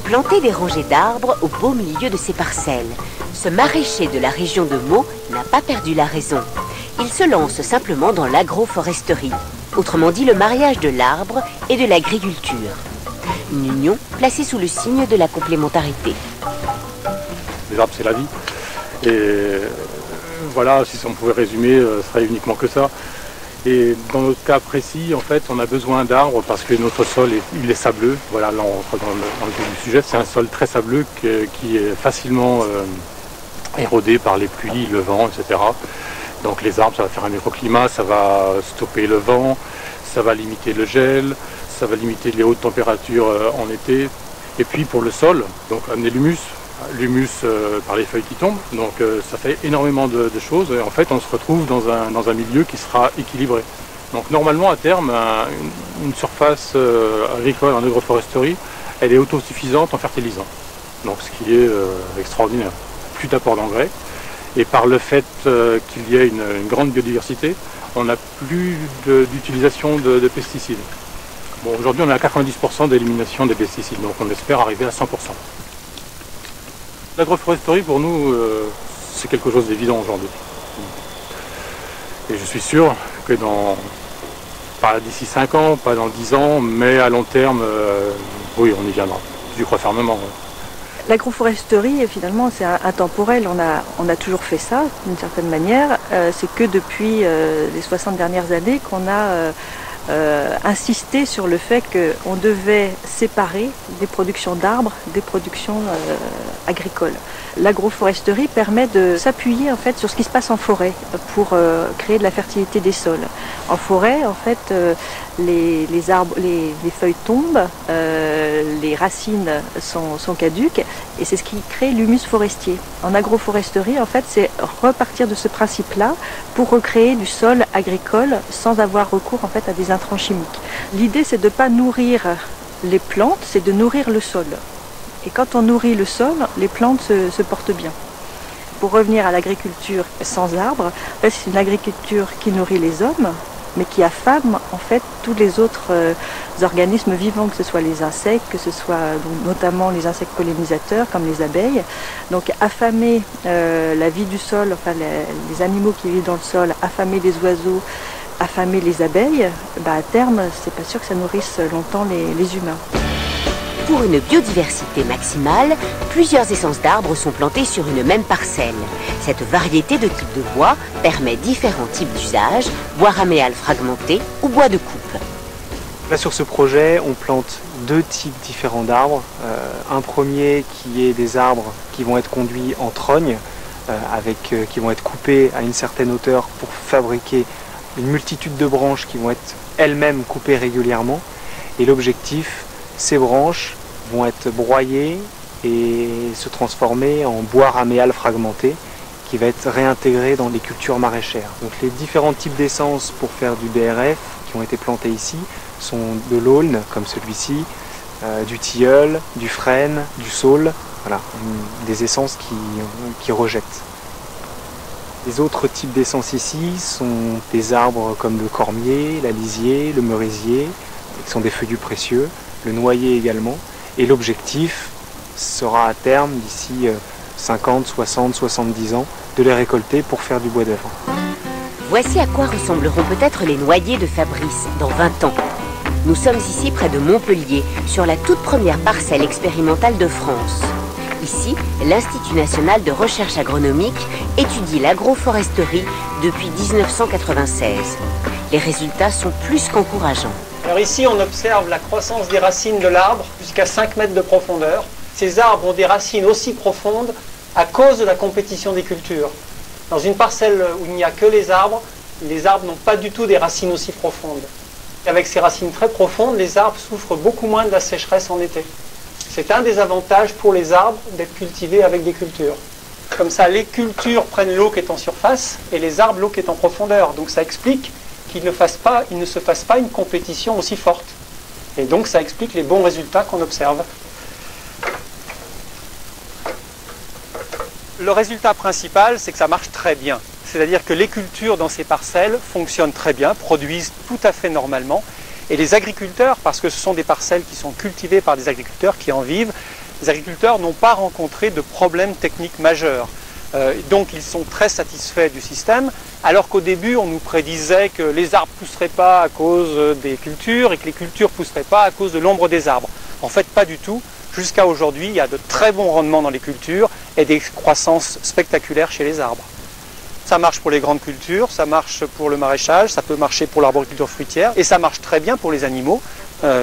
Planter des rangées d'arbres au beau milieu de ses parcelles. Ce maraîcher de la région de Meaux n'a pas perdu la raison. Il se lance simplement dans l'agroforesterie, autrement dit le mariage de l'arbre et de l'agriculture. Une union placée sous le signe de la complémentarité. Les arbres, c'est la vie. Et voilà, si on pouvait résumer, ce serait uniquement que ça. Et dans notre cas précis, en fait, on a besoin d'arbres parce que notre sol, il est sableux. Voilà, là, on rentre dans le vif du sujet. C'est un sol très sableux qui est facilement érodé par les pluies, le vent, etc. Donc les arbres, ça va faire un microclimat, ça va stopper le vent, ça va limiter le gel, ça va limiter les hautes températures en été. Et puis pour le sol, donc amener l'humus par les feuilles qui tombent. Donc ça fait énormément de choses. Et en fait, on se retrouve dans un milieu qui sera équilibré. Donc normalement, à terme, une surface agricole en agroforesterie, elle est autosuffisante en fertilisant. Donc ce qui est extraordinaire. Plus d'apport d'engrais. Et par le fait qu'il y ait une grande biodiversité, on n'a plus d'utilisation de pesticides. Bon, aujourd'hui, on est à 90% d'élimination des pesticides, donc on espère arriver à 100%. L'agroforesterie, pour nous, c'est quelque chose d'évident aujourd'hui. Et je suis sûr que pas d'ici 5 ans, pas dans 10 ans, mais à long terme, oui, on y viendra. J'y crois fermement. L'agroforesterie, finalement, c'est intemporel. On a toujours fait ça, d'une certaine manière. C'est que depuis les 60 dernières années qu'on a insisté sur le fait qu'on devait séparer des productions d'arbres des productions agricoles. L'agroforesterie permet de s'appuyer en fait sur ce qui se passe en forêt pour créer de la fertilité des sols. En forêt, en fait, les feuilles tombent, les racines sont caduques et c'est ce qui crée l'humus forestier. En agroforesterie, en fait, c'est repartir de ce principe-là pour recréer du sol agricole sans avoir recours en fait à des intrants chimiques. L'idée, c'est de ne pas nourrir les plantes, c'est de nourrir le sol. Et quand on nourrit le sol, les plantes se portent bien. Pour revenir à l'agriculture sans arbres, c'est une agriculture qui nourrit les hommes, mais qui affame en fait tous les autres organismes vivants, que ce soit les insectes, que ce soit notamment les insectes pollinisateurs comme les abeilles. Donc affamer la vie du sol, enfin les animaux qui vivent dans le sol, affamer les oiseaux, affamer les abeilles, à terme, c'est pas sûr que ça nourrisse longtemps les humains. Pour une biodiversité maximale, plusieurs essences d'arbres sont plantées sur une même parcelle. Cette variété de types de bois permet différents types d'usages, bois raméal fragmenté ou bois de coupe. Là sur ce projet, on plante 2 types différents d'arbres. Un premier qui est des arbres qui vont être conduits en trogne, qui vont être coupés à une certaine hauteur pour fabriquer une multitude de branches qui vont être elles-mêmes coupées régulièrement. Et l'objectif, ces branches vont être broyées et se transformer en bois raméal fragmenté qui va être réintégré dans les cultures maraîchères. Donc les différents types d'essences pour faire du BRF qui ont été plantés ici sont de l'aulne, comme celui-ci, du tilleul, du frêne, du saule, voilà, des essences qui rejettent. Les autres types d'essences ici sont des arbres comme le cormier, la lisier, le merisier, qui sont des feuillus précieux, le noyer également, et l'objectif sera à terme, d'ici 50, 60, 70 ans, de les récolter pour faire du bois d'œuvre. Voici à quoi ressembleront peut-être les noyers de Fabrice dans 20 ans. Nous sommes ici près de Montpellier, sur la toute première parcelle expérimentale de France. Ici, l'Institut national de recherche agronomique étudie l'agroforesterie depuis 1996. Les résultats sont plus qu'encourageants. Alors ici, on observe la croissance des racines de l'arbre jusqu'à 5 mètres de profondeur. Ces arbres ont des racines aussi profondes à cause de la compétition des cultures. Dans une parcelle où il n'y a que les arbres n'ont pas du tout des racines aussi profondes. Avec ces racines très profondes, les arbres souffrent beaucoup moins de la sécheresse en été. C'est un des avantages pour les arbres d'être cultivés avec des cultures. Comme ça, les cultures prennent l'eau qui est en surface et les arbres l'eau qui est en profondeur. Donc ça explique qu'il ne se fasse pas une compétition aussi forte. Et donc ça explique les bons résultats qu'on observe. Le résultat principal, c'est que ça marche très bien. C'est-à-dire que les cultures dans ces parcelles fonctionnent très bien, produisent tout à fait normalement. Et les agriculteurs, parce que ce sont des parcelles qui sont cultivées par des agriculteurs qui en vivent, les agriculteurs n'ont pas rencontré de problèmes techniques majeurs. Donc ils sont très satisfaits du système, alors qu'au début on nous prédisait que les arbres ne pousseraient pas à cause des cultures et que les cultures ne pousseraient pas à cause de l'ombre des arbres. En fait, pas du tout. Jusqu'à aujourd'hui, il y a de très bons rendements dans les cultures et des croissances spectaculaires chez les arbres. Ça marche pour les grandes cultures, ça marche pour le maraîchage, ça peut marcher pour l'arboriculture fruitière et ça marche très bien pour les animaux.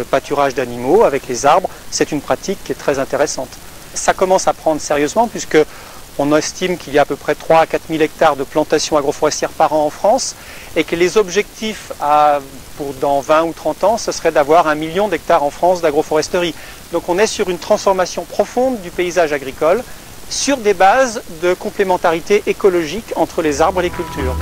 Pâturage d'animaux avec les arbres, c'est une pratique qui est très intéressante. Ça commence à prendre sérieusement puisque on estime qu'il y a à peu près 3 à 4 000 hectares de plantations agroforestières par an en France et que les objectifs pour dans 20 ou 30 ans, ce serait d'avoir 1 million d'hectares en France d'agroforesterie. Donc on est sur une transformation profonde du paysage agricole sur des bases de complémentarité écologique entre les arbres et les cultures.